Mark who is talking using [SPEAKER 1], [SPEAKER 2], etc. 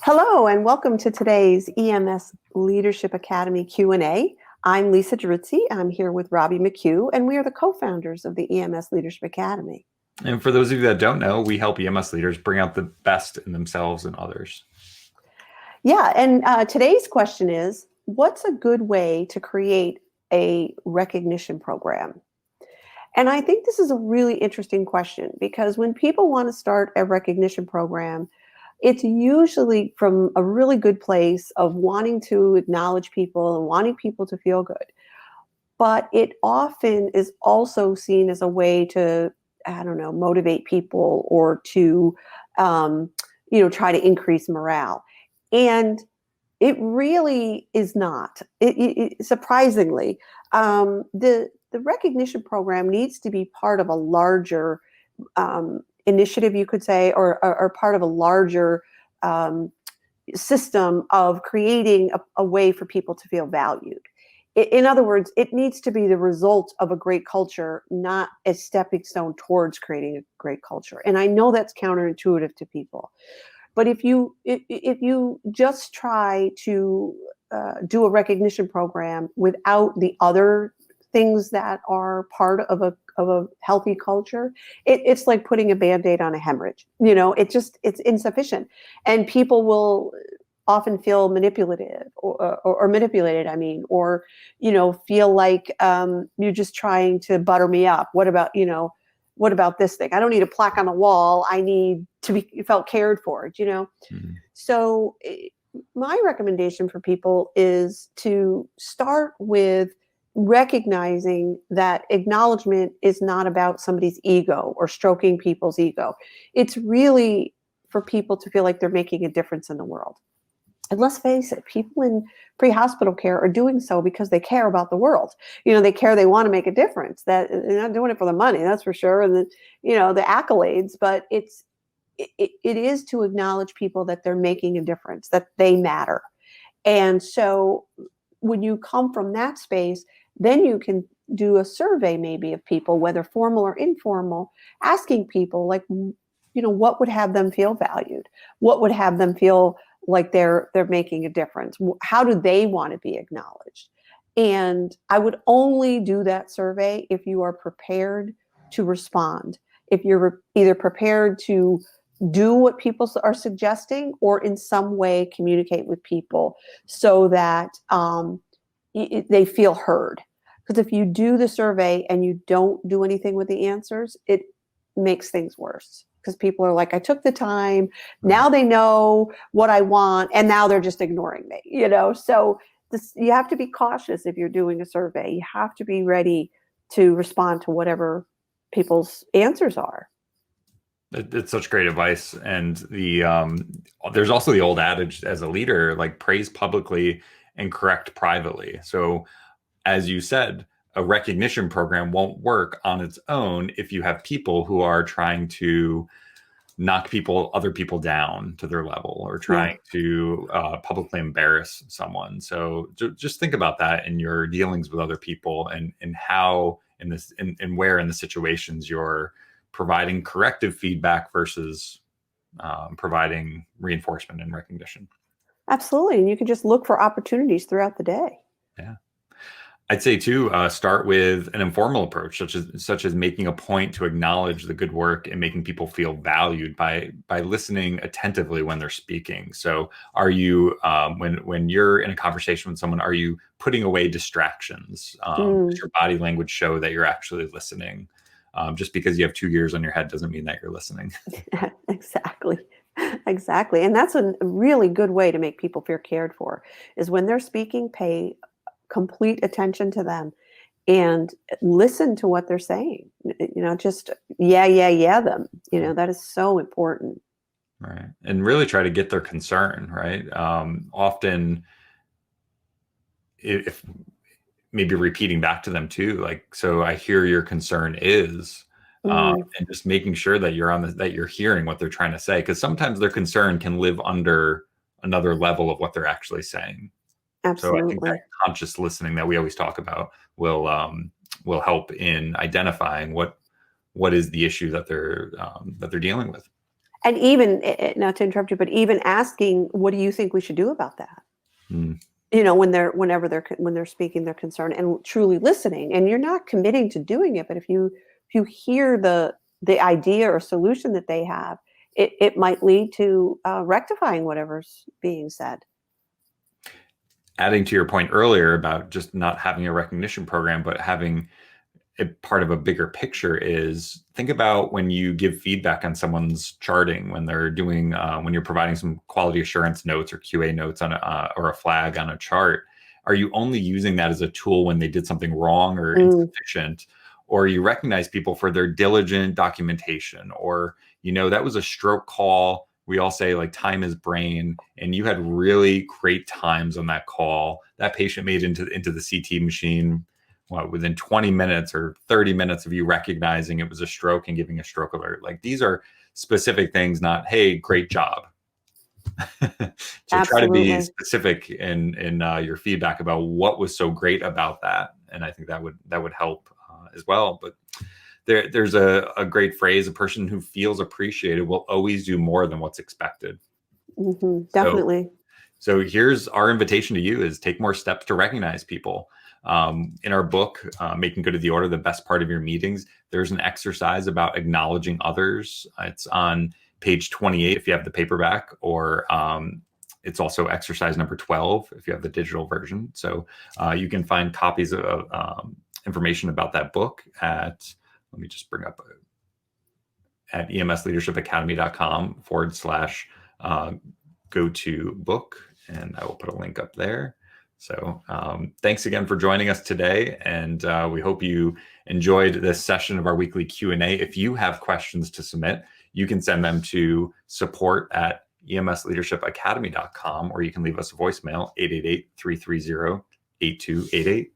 [SPEAKER 1] Hello and welcome to today's EMS Leadership Academy Q&A. I'm Lisa Drizzi. I'm here with Robbie McHugh, and we are the co-founders of the EMS Leadership Academy.
[SPEAKER 2] And for those of you that don't know, we help EMS leaders bring out the best in themselves and others.
[SPEAKER 1] Yeah, and today's question is, what's a good way to create a recognition program? And I think this is a really interesting question because when people want to start a recognition program, it's usually from a really good place of wanting to acknowledge people and wanting people to feel good. But it often is also seen as a way to, motivate people or to, try to increase morale. And it really is not. Surprisingly, the recognition program needs to be part of a larger initiative, you could say, or part of a larger system of creating a way for people to feel valued. In other words, it needs to be the result of a great culture, not a stepping stone towards creating a great culture. And I know that's counterintuitive to people, but if you just try to do a recognition program without the other things that are part of a healthy culture, it's like putting a Band-Aid on a hemorrhage. It's insufficient, and people will often feel manipulative or manipulated. Or feel like you're just trying to butter me up. What about this thing? I don't need a plaque on the wall. I need to be felt cared for.
[SPEAKER 2] Mm-hmm.
[SPEAKER 1] So my recommendation for people is to start with recognizing that acknowledgement is not about somebody's ego or stroking people's ego. It's really for people to feel like they're making a difference in the world. And let's face it, people in pre-hospital care are doing so because they care about the world. They care, they want to make a difference. That they're not doing it for the money, that's for sure, and the accolades, but it is to acknowledge people that they're making a difference, that they matter. And so when you come from that space, then you can do a survey maybe of people, whether formal or informal, asking people like, what would have them feel valued? What would have them feel like they're making a difference? How do they want to be acknowledged? And I would only do that survey if you are prepared to respond, if you're either prepared to do what people are suggesting or in some way communicate with people so that they feel heard. Because if you do the survey and you don't do anything with the answers, it makes things worse. Because people are like, I took the time, now they know what I want, and now they're just ignoring me, So you have to be cautious if you're doing a survey. You have to be ready to respond to whatever people's answers are.
[SPEAKER 2] It's such great advice. And there's also the old adage, as a leader, like praise publicly and correct privately. So as you said, a recognition program won't work on its own if you have people who are trying to knock other people down to their level or trying to publicly embarrass someone. So just think about that in your dealings with other people and how and where in the situations you're providing corrective feedback versus providing reinforcement and recognition.
[SPEAKER 1] Absolutely. And you can just look for opportunities throughout the day.
[SPEAKER 2] Yeah. I'd say too, start with an informal approach, such as making a point to acknowledge the good work and making people feel valued by listening attentively when they're speaking. So, are you when you're in a conversation with someone, are you putting away distractions? Does your body language show that you're actually listening? Just because you have 2 ears on your head doesn't mean that you're listening.
[SPEAKER 1] Exactly. And that's a really good way to make people feel cared for, is when they're speaking, pay complete attention to them and listen to what they're saying. Just yeah them. That is so important.
[SPEAKER 2] Right. And really try to get their concern, right? Often if maybe repeating back to them too, like, so I hear your concern is, and just making sure that that you're hearing what they're trying to say. Because sometimes their concern can live under another level of what they're actually saying.
[SPEAKER 1] Absolutely.
[SPEAKER 2] So I think that conscious listening that we always talk about will help in identifying what is the issue that they're dealing with.
[SPEAKER 1] And even, not to interrupt you, but even asking, what do you think we should do about that?
[SPEAKER 2] Mm.
[SPEAKER 1] When they're speaking their concern and truly listening, and you're not committing to doing it, but if you hear the idea or solution that they have, it might lead to rectifying whatever's being said.
[SPEAKER 2] Adding to your point earlier about just not having a recognition program, but having part of a bigger picture, is think about when you give feedback on someone's charting, when they're doing, when you're providing some quality assurance notes or QA notes on or a flag on a chart. Are you only using that as a tool when they did something wrong or insufficient? Or you recognize people for their diligent documentation, or, that was a stroke call. We all say like time is brain, and you had really great times on that call. That patient made into the CT machine within 20 minutes or 30 minutes of you recognizing it was a stroke and giving a stroke alert. Like, these are specific things, not, hey, great job. So try to be specific in your feedback about what was so great about that. And I think that would help as well. But there's a great phrase: a person who feels appreciated will always do more than what's expected.
[SPEAKER 1] Definitely.
[SPEAKER 2] So here's our invitation to you: is take more steps to recognize people. In our book, Making Good of the Order, the Best Part of Your Meetings, there's an exercise about acknowledging others. It's on page 28 if you have the paperback, or it's also exercise number 12 if you have the digital version. So you can find copies of information about that book at, let me just bring up at emsleadershipacademy.com/go to book, and I will put a link up there. So thanks again for joining us today, and we hope you enjoyed this session of our weekly Q&A. If you have questions to submit, you can send them to support@emsleadershipacademy.com, or you can leave us a voicemail, 888-330-8288.